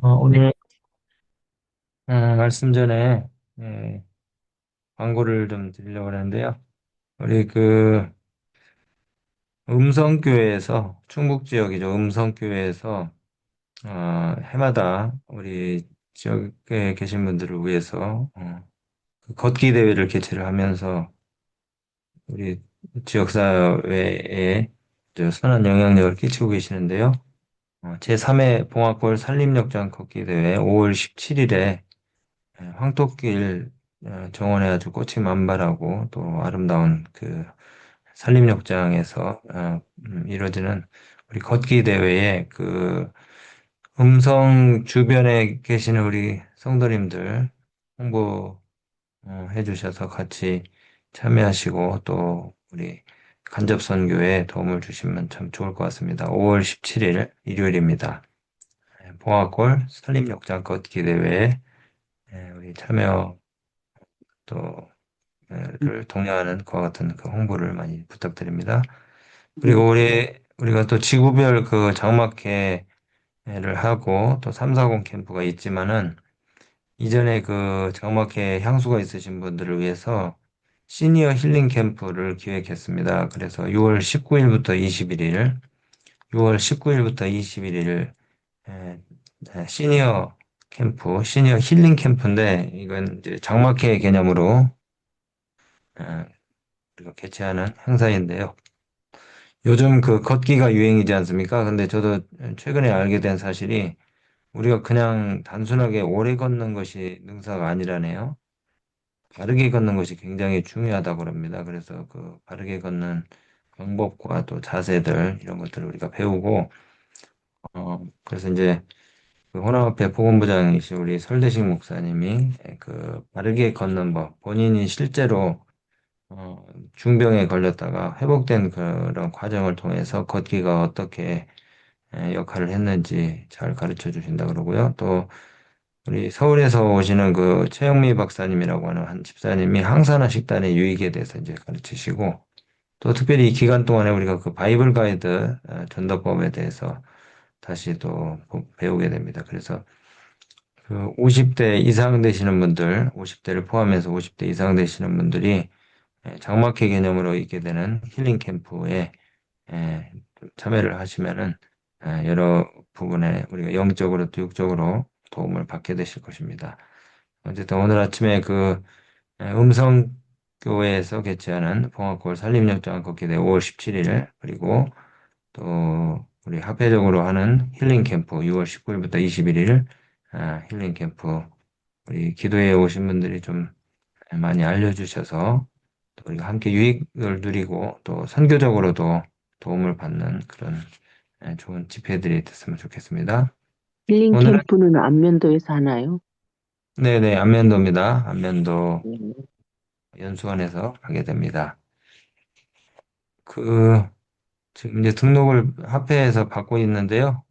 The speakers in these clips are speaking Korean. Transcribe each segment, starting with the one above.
오늘 말씀 전에 예, 광고를 좀 드리려고 하는데요. 우리 그 음성교회에서 충북 지역이죠. 음성교회에서 해마다 우리 지역에 계신 분들을 위해서 그 걷기 대회를 개최를 하면서 우리 지역 사회에 선한 영향력을 끼치고 계시는데요. 제3회 봉화골 산림욕장 걷기 대회 5월 17일에 황토길 정원에 아주 꽃이 만발하고 또 아름다운 그 산림욕장에서 이루어지는 우리 걷기 대회에 그 음성 주변에 계시는 우리 성도님들 홍보 해주셔서 같이 참여하시고 또 우리 간접선교에 도움을 주시면 참 좋을 것 같습니다. 5월 17일 일요일입니다. 봉화골 산림욕장 걷기 대회에 우리 참여 또 를 독려하는 그와 같은 그 홍보를 많이 부탁드립니다. 네. 그리고 우리가 또 지구별 그 장막회를 하고 또 340 캠프가 있지만은 이전에 그 장막회 향수가 있으신 분들을 위해서 시니어 힐링 캠프를 기획했습니다. 그래서 6월 19일부터 21일, 6월 19일부터 21일 시니어 캠프, 시니어 힐링 캠프인데 이건 이제 장막회 개념으로 에, 우리가 개최하는 행사인데요. 요즘 그 걷기가 유행이지 않습니까? 근데 저도 최근에 알게 된 사실이 우리가 그냥 단순하게 오래 걷는 것이 능사가 아니라네요. 바르게 걷는 것이 굉장히 중요하다고 그럽니다. 그래서 그 바르게 걷는 방법과 또 자세들 이런 것들을 우리가 배우고 그래서 이제 그 호남협회 보건부장이신 우리 설대식 목사님이 그 바르게 걷는 법 본인이 실제로 중병에 걸렸다가 회복된 그런 과정을 통해서 걷기가 어떻게 역할을 했는지 잘 가르쳐 주신다 그러고요. 또 우리 서울에서 오시는 그 최영미 박사님이라고 하는 한 집사님이 항산화 식단의 유익에 대해서 이제 가르치시고 또 특별히 이 기간 동안에 우리가 그 바이블 가이드 전도법에 대해서 다시 또 배우게 됩니다. 그래서 그 50대 이상 되시는 분들, 50대를 포함해서 50대 이상 되시는 분들이 장막회 개념으로 있게 되는 힐링 캠프에 좀 참여를 하시면은 여러 부분에 우리가 영적으로 또 육적으로 도움을 받게 되실 것입니다. 어쨌든 오늘 아침에 그 음성교회에서 개최하는 봉화골 산림욕장 걷기대 5월 17일 그리고 또 우리 합회적으로 하는 힐링 캠프 6월 19일부터 21일 힐링 캠프 우리 기도에 오신 분들이 좀 많이 알려주셔서 또 우리가 함께 유익을 누리고 또 선교적으로도 도움을 받는 그런 좋은 집회들이 됐으면 좋겠습니다. 힐링 오늘은 캠프는 안면도에서 하나요? 네네 안면도입니다. 안면도 네. 연수원에서 하게 됩니다. 그 지금 이제 등록을 합회에서 받고 있는데요.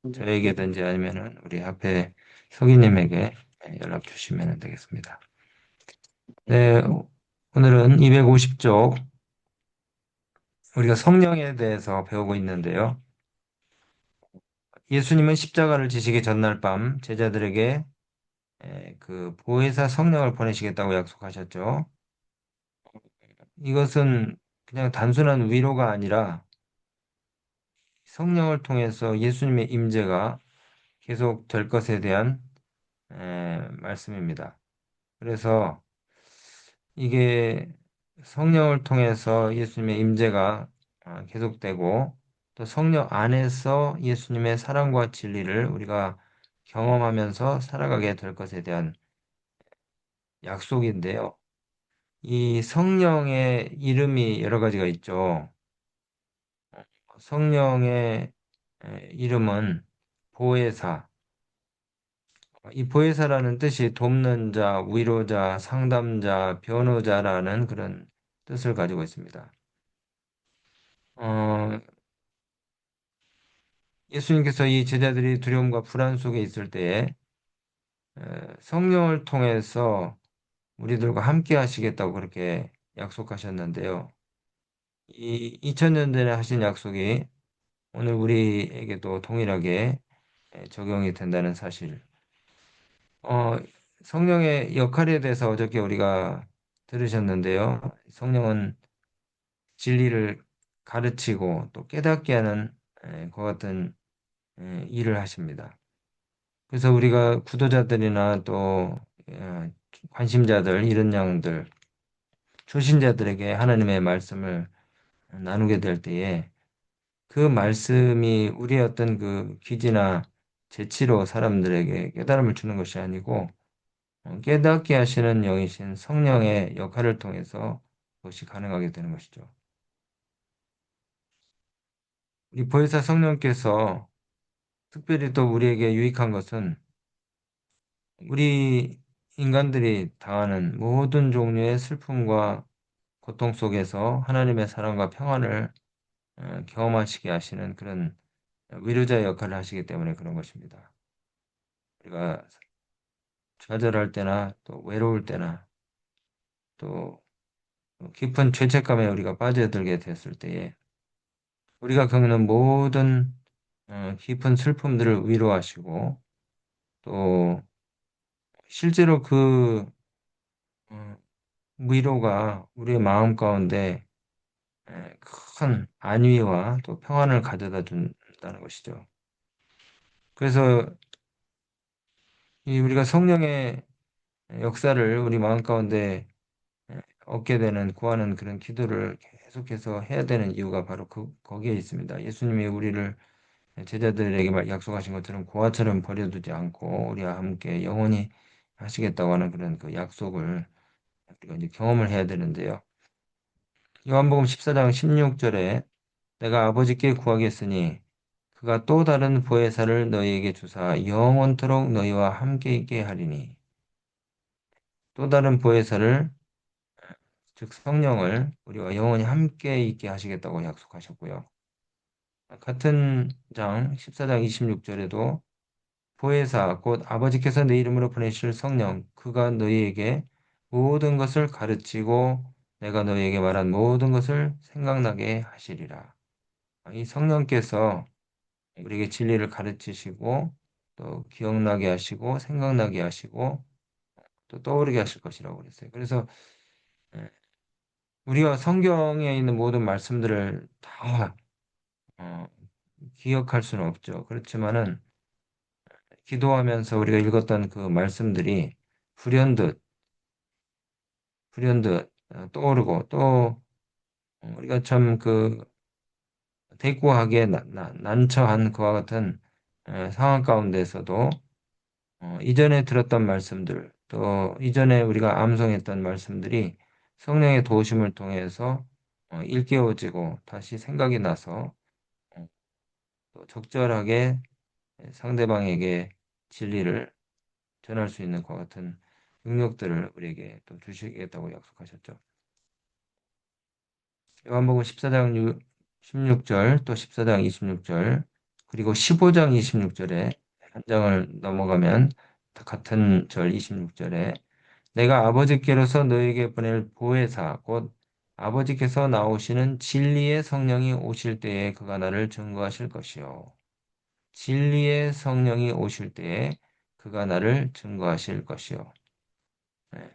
네. 저에게든지 아니면은 우리 합회 서기님에게 연락 주시면 되겠습니다. 네, 오늘은 250쪽 우리가 성령에 대해서 배우고 있는데요. 예수님은 십자가를 지시기 전날 밤 제자들에게 그 보혜사 성령을 보내시겠다고 약속하셨죠. 이것은 그냥 단순한 위로가 아니라 성령을 통해서 예수님의 임재가 계속 될 것에 대한 말씀입니다. 그래서 이게 성령을 통해서 예수님의 임재가 계속되고 또 성령 안에서 예수님의 사랑과 진리를 우리가 경험하면서 살아가게 될 것에 대한 약속인데요. 이 성령의 이름이 여러 가지가 있죠. 성령의 이름은 보혜사. 이 보혜사라는 뜻이 돕는 자, 위로자, 상담자, 변호자라는 그런 뜻을 가지고 있습니다. 어, 예수님께서 이 제자들이 두려움과 불안 속에 있을 때에 성령을 통해서 우리들과 함께 하시겠다고 그렇게 약속하셨는데요. 이 2000년 전에 하신 약속이 오늘 우리에게도 동일하게 적용이 된다는 사실. 어, 성령의 역할에 대해서 어저께 우리가 들으셨는데요. 성령은 진리를 가르치고 또 깨닫게 하는 그와 같은 일을 하십니다. 그래서 우리가 구도자들이나 또 어, 관심자들, 이런 양들, 초신자들에게 하나님의 말씀을 나누게 될 때에 그 말씀이 우리의 어떤 그 귀지나 재치로 사람들에게 깨달음을 주는 것이 아니고 깨닫게 하시는 영이신 성령의 역할을 통해서 그것이 가능하게 되는 것이죠. 우리 보혜사 성령께서 특별히 또 우리에게 유익한 것은 우리 인간들이 당하는 모든 종류의 슬픔과 고통 속에서 하나님의 사랑과 평안을 경험하시게 하시는 그런 위로자 역할을 하시기 때문에 그런 것입니다. 우리가 좌절할 때나 또 외로울 때나 또 깊은 죄책감에 우리가 빠져들게 됐을 때에 우리가 겪는 모든 깊은 슬픔들을 위로하시고 또 실제로 그 어, 위로가 우리의 마음 가운데 큰 안위와 또 평안을 가져다 준다는 것이죠. 그래서 이 우리가 성령의 역사를 우리 마음 가운데 얻게 되는 구하는 그런 기도를 계속해서 해야 되는 이유가 바로 거기에 있습니다. 예수님이 우리를 제자들에게 약속하신 것처럼 고아처럼 버려두지 않고 우리와 함께 영원히 하시겠다고 하는 그런 그 약속을 우리가 이제 경험을 해야 되는데요. 요한복음 14장 16절에 내가 아버지께 구하겠으니 그가 또 다른 보혜사를 너희에게 주사 영원토록 너희와 함께 있게 하리니 또 다른 보혜사를 즉 성령을 우리와 영원히 함께 있게 하시겠다고 약속하셨고요. 같은 장 14장 26절에도 보혜사 곧 아버지께서 내 이름으로 보내실 성령 그가 너희에게 모든 것을 가르치고 내가 너희에게 말한 모든 것을 생각나게 하시리라. 이 성령께서 우리에게 진리를 가르치시고 또 기억나게 하시고 생각나게 하시고 또 떠오르게 하실 것이라고 그랬어요. 그래서 예, 우리가 성경에 있는 모든 말씀들을 다 어, 기억할 수는 없죠. 그렇지만은 기도하면서 우리가 읽었던 그 말씀들이 불현듯 불현듯 떠오르고 또 우리가 참 그 대꾸하기에 난처한 그와 같은 상황 가운데서도 이전에 들었던 말씀들 또 이전에 우리가 암송했던 말씀들이 성령의 도우심을 통해서 일깨워지고 다시 생각이 나서 어, 또 적절하게 상대방에게 진리를 전할 수 있는 그와 같은 능력들을 우리에게 또 주시겠다고 약속하셨죠. 요한복음 14장 16절 또 14장 26절 그리고 15장 26절에 한 장을 넘어가면 같은 절 26절에 내가 아버지께로서 너에게 보낼 보혜사 곧 아버지께서 나오시는 진리의 성령이 오실 때에 그가 나를 증거하실 것이요 진리의 성령이 오실 때에 그가 나를 증거하실 것이요. 네.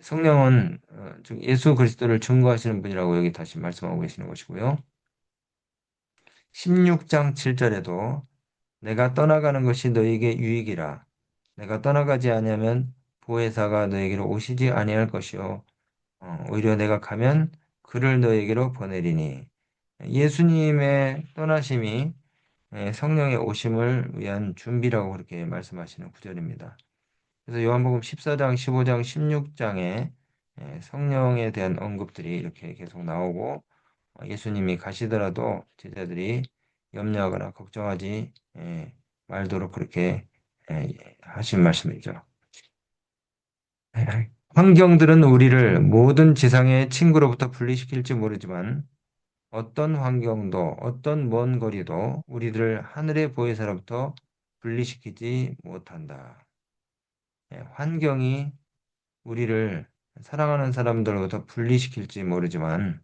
성령은 즉 예수 그리스도를 증거하시는 분이라고 여기 다시 말씀하고 계시는 것이고요. 16장 7절에도 내가 떠나가는 것이 너에게 유익이라. 내가 떠나가지 아니하면 보혜사가 너에게로 오시지 아니할 것이요. 오히려 내가 가면 그를 너에게로 보내리니. 예수님의 떠나심이 성령의 오심을 위한 준비라고 그렇게 말씀하시는 구절입니다. 그래서 요한복음 14장, 15장, 16장에 성령에 대한 언급들이 이렇게 계속 나오고 예수님이 가시더라도 제자들이 염려하거나 걱정하지 말도록 그렇게 하신 말씀이죠. 환경들은 우리를 모든 지상의 친구로부터 분리시킬지 모르지만 어떤 환경도 어떤 먼 거리도 우리들을 하늘의 보혜사로부터 분리시키지 못한다. 환경이 우리를 사랑하는 사람들로부터 분리시킬지 모르지만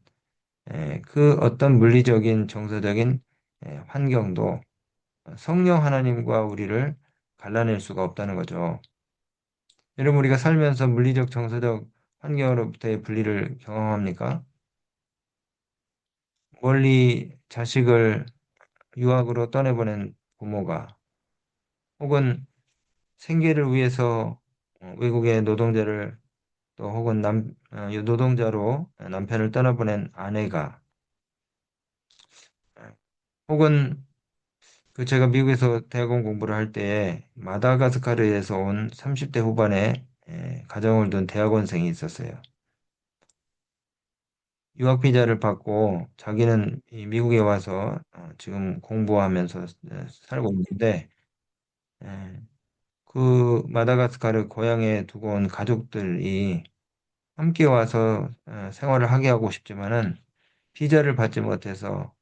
그 어떤 물리적인 정서적인 환경도 성령 하나님과 우리를 갈라낼 수가 없다는 거죠. 여러분, 우리가 살면서 물리적, 정서적 환경으로부터의 분리를 경험합니까? 멀리 자식을 유학으로 떠내보낸 부모가 혹은 생계를 위해서 외국의 노동자를 또 혹은 노동자로 남편을 떠나보낸 아내가 혹은 제가 미국에서 대학원 공부를 할 때에 마다가스카르에서 온 30대 후반의 가정을 둔 대학원생이 있었어요. 유학 비자를 받고 자기는 이 미국에 와서 지금 공부하면서 살고 있는데 에, 그 마다가스카르 고향에 두고 온 가족들이 함께 와서 생활을 하게 하고 싶지만은 비자를 받지 못해서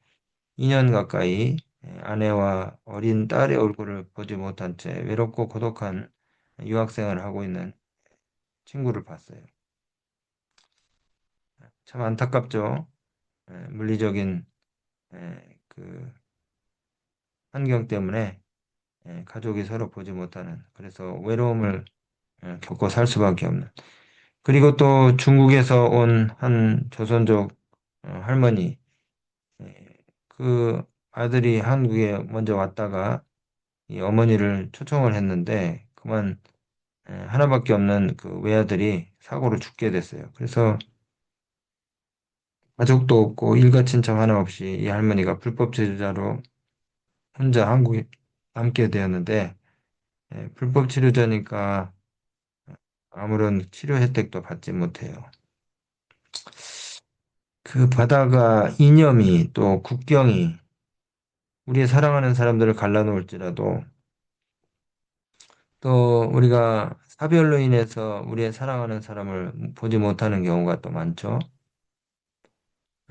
2년 가까이 아내와 어린 딸의 얼굴을 보지 못한 채 외롭고 고독한 유학생활을 하고 있는 친구를 봤어요. 참 안타깝죠. 물리적인 그 환경 때문에 가족이 서로 보지 못하는 그래서 외로움을 겪고 살 수밖에 없는. 그리고 또 중국에서 온 한 조선족 할머니 예, 그 아들이 한국에 먼저 왔다가 이 어머니를 초청을 했는데 그만 하나밖에 없는 그 외아들이 사고로 죽게 됐어요. 그래서 가족도 없고 일가친척 하나 없이 이 할머니가 불법 체류자로 혼자 한국에 남게 되었는데 불법 치료자니까 아무런 치료 혜택도 받지 못해요. 그 바다가 이념이 또 국경이 우리의 사랑하는 사람들을 갈라놓을지라도 또 우리가 사별로 인해서 우리의 사랑하는 사람을 보지 못하는 경우가 또 많죠.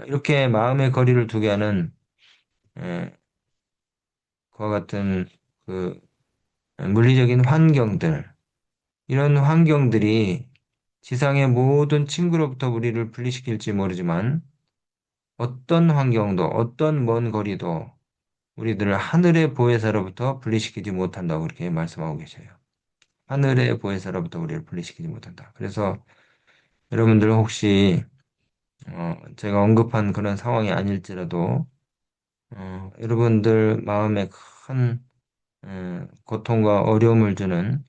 이렇게 마음의 거리를 두게 하는 에, 그와 같은 그 물리적인 환경들 이런 환경들이 지상의 모든 친구로부터 우리를 분리시킬지 모르지만 어떤 환경도 어떤 먼 거리도 우리들을 하늘의 보혜사로부터 분리시키지 못한다고 그렇게 말씀하고 계셔요. 하늘의 보혜사로부터 우리를 분리시키지 못한다. 그래서 여러분들 혹시 제가 언급한 그런 상황이 아닐지라도 여러분들 마음에 큰 고통과 어려움을 주는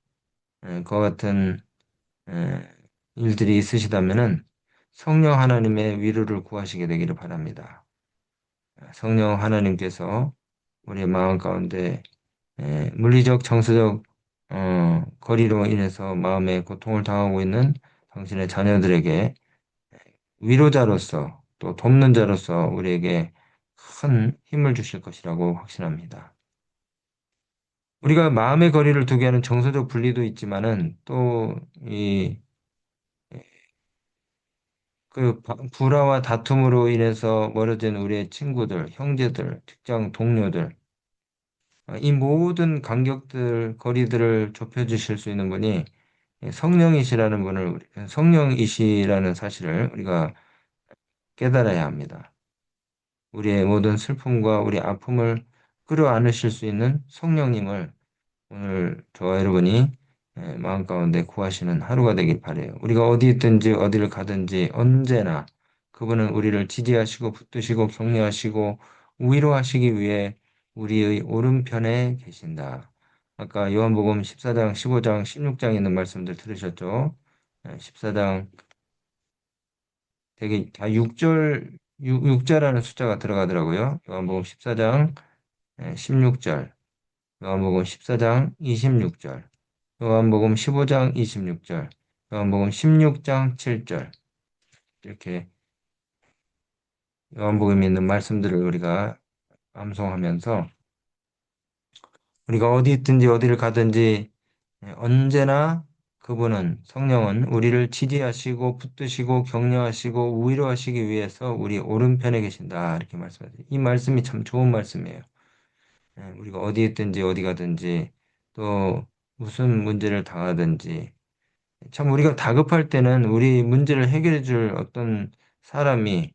그와 같은 에, 일들이 있으시다면은 성령 하나님의 위로를 구하시게 되기를 바랍니다. 성령 하나님께서 우리의 마음 가운데 물리적, 정서적 거리로 인해서 마음의 고통을 당하고 있는 당신의 자녀들에게 위로자로서 또 돕는 자로서 우리에게 큰 힘을 주실 것이라고 확신합니다. 우리가 마음의 거리를 두게 하는 정서적 분리도 있지만은 또 이 불화와 다툼으로 인해서 멀어진 우리의 친구들, 형제들, 직장 동료들 이 모든 간격들, 거리들을 좁혀주실 수 있는 분이 성령이시라는 사실을 우리가 깨달아야 합니다. 우리의 모든 슬픔과 우리 아픔을 끌어안으실 수 있는 성령님을 오늘 저와 여러분이 마음 가운데 구하시는 하루가 되길 바래요. 우리가 어디 있든지 어디를 가든지 언제나 그분은 우리를 지지하시고 붙드시고 격려하시고 위로하시기 위해 우리의 오른편에 계신다. 아까 요한복음 14장, 15장, 16장에 있는 말씀들 들으셨죠? 14장 되게 다 6절, 6자라는 숫자가 들어가더라고요. 요한복음 14장 16절, 요한복음 14장 26절, 요한복음 15장 26절, 요한복음 16장 7절 이렇게 요한복음에 있는 말씀들을 우리가 암송하면서 우리가 어디 있든지 어디를 가든지 언제나 그분은 성령은 우리를 지지하시고 붙드시고 격려하시고 위로하시기 위해서 우리 오른편에 계신다 이렇게 말씀하세요. 이 말씀이 참 좋은 말씀이에요. 우리가 어디 있든지 어디 가든지 또 무슨 문제를 당하든지 참 우리가 다급할 때는 우리 문제를 해결해 줄 어떤 사람이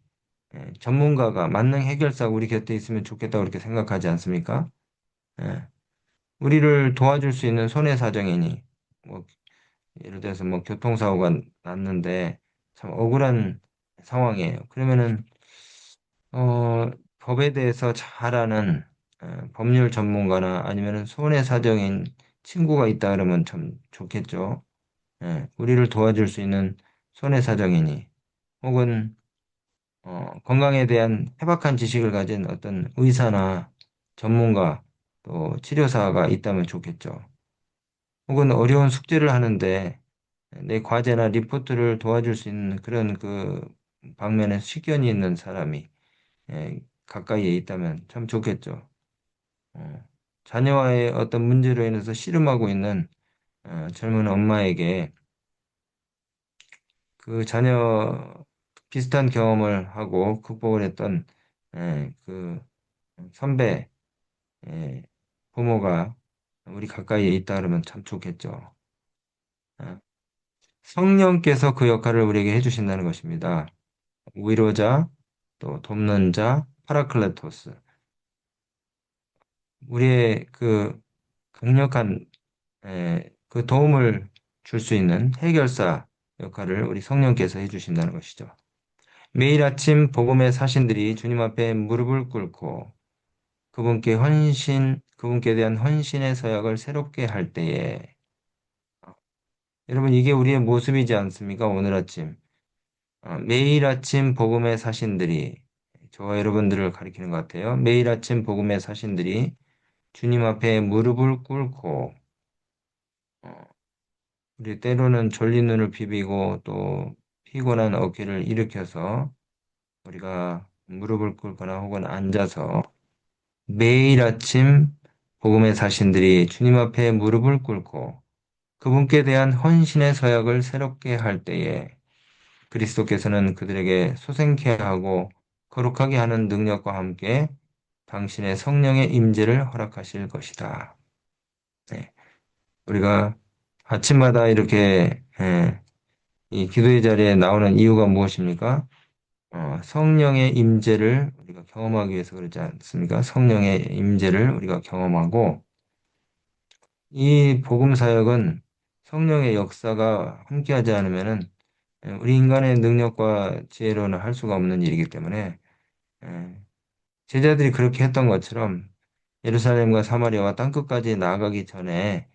전문가가 만능 해결사가 우리 곁에 있으면 좋겠다고 그렇게 생각하지 않습니까? 예. 우리를 도와줄 수 있는 손해 사정이니, 뭐 예를 들어서 뭐 교통사고가 났는데 참 억울한 상황이에요. 그러면은 법에 대해서 잘 아는 법률 전문가나 아니면은 손해 사정인 친구가 있다 그러면 참 좋겠죠. 예, 우리를 도와줄 수 있는 손해 사정이니 혹은 건강에 대한 해박한 지식을 가진 어떤 의사나 전문가 또 치료사가 있다면 좋겠죠. 혹은 어려운 숙제를 하는데 내 과제나 리포트를 도와줄 수 있는 그런 그 방면에 식견이 있는 사람이 가까이에 있다면 참 좋겠죠. 어, 자녀와의 어떤 문제로 인해서 씨름하고 있는 젊은 엄마에게 그 자녀 비슷한 경험을 하고 극복을 했던 그 선배 부모가 우리 가까이에 있다 그러면 참 좋겠죠. 어, 성령께서 그 역할을 우리에게 해주신다는 것입니다. 위로자, 또 돕는 자, 파라클레토스. 우리의 그 강력한 그 도움을 줄 수 있는 해결사 역할을 우리 성령께서 해주신다는 것이죠. 매일 아침 복음의 사신들이 주님 앞에 무릎을 꿇고 그분께 대한 헌신의 서약을 새롭게 할 때에 여러분 이게 우리의 모습이지 않습니까? 오늘 아침 매일 아침 복음의 사신들이 저와 여러분들을 가리키는 것 같아요. 매일 아침 복음의 사신들이 주님 앞에 무릎을 꿇고 어, 우리 때로는 졸린 눈을 비비고 또 피곤한 어깨를 일으켜서 우리가 무릎을 꿇거나 혹은 앉아서 매일 아침 복음의 사신들이 주님 앞에 무릎을 꿇고 그분께 대한 헌신의 서약을 새롭게 할 때에 그리스도께서는 그들에게 소생케 하고 거룩하게 하는 능력과 함께 당신의 성령의 임재를 허락하실 것이다. 네. 우리가 아침마다 이렇게 이 기도의 자리에 나오는 이유가 무엇입니까? 성령의 임재를 우리가 경험하기 위해서 그러지 않습니까? 성령의 임재를 우리가 경험하고 이 복음 사역은 성령의 역사가 함께하지 않으면은 우리 인간의 능력과 지혜로는 할 수가 없는 일이기 때문에 예, 제자들이 그렇게 했던 것처럼 예루살렘과 사마리아와 땅끝까지 나아가기 전에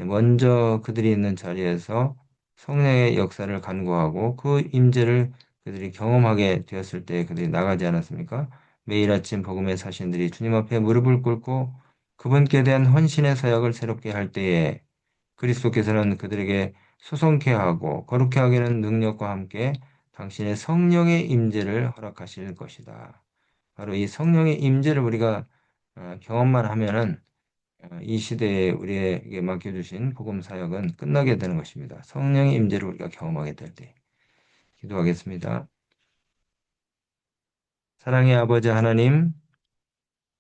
먼저 그들이 있는 자리에서 성령의 역사를 간구하고 그 임재를 그들이 경험하게 되었을 때 그들이 나가지 않았습니까? 매일 아침 복음의 사신들이 주님 앞에 무릎을 꿇고 그분께 대한 헌신의 사역을 새롭게 할 때에 그리스도께서는 그들에게 소송케 하고 거룩케 하게 하는 능력과 함께 당신의 성령의 임재를 허락하실 것이다. 바로 이 성령의 임재를 우리가 경험만 하면은 이 시대에 우리에게 맡겨주신 복음 사역은 끝나게 되는 것입니다. 성령의 임재를 우리가 경험하게 될 때. 기도하겠습니다. 사랑의 아버지 하나님,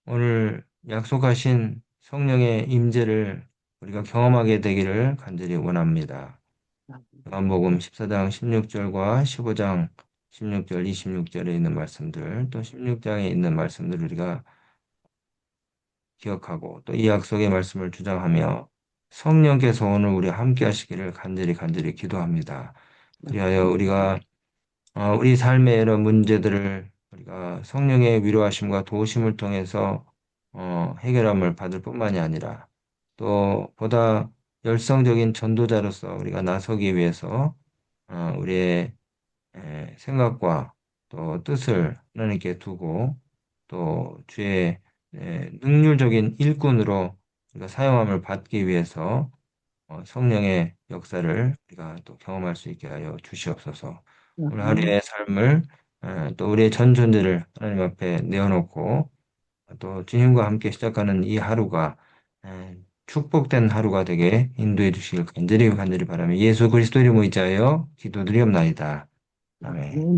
오늘 약속하신 성령의 임재를 우리가 경험하게 되기를 간절히 원합니다. 요한복음 14장 16절과 15장 16절, 26절에 있는 말씀들, 또 16장에 있는 말씀들을 우리가 기억하고 또 이 약속의 말씀을 주장하며 성령께서 오늘 우리 함께 하시기를 간절히 간절히 기도합니다. 그리하여 우리가 우리 삶의 이런 문제들을 우리가 성령의 위로하심과 도우심을 통해서 해결함을 받을 뿐만이 아니라 또 보다 열성적인 전도자로서 우리가 나서기 위해서 우리의 생각과 또 뜻을 하나님께 두고 또 주의 능률적인 일꾼으로 우리가 사용함을 받기 위해서 성령의 역사를 우리가 또 경험할 수 있게 하여 주시옵소서. 오늘 하루의 삶을 또 우리의 전 존재를 하나님 앞에 내어놓고 또 주님과 함께 시작하는 이 하루가 축복된 하루가 되게 인도해 주시길 간절히 간절히 바라며 예수 그리스도 이름으로 의지하여 기도드리옵나이다. 아멘.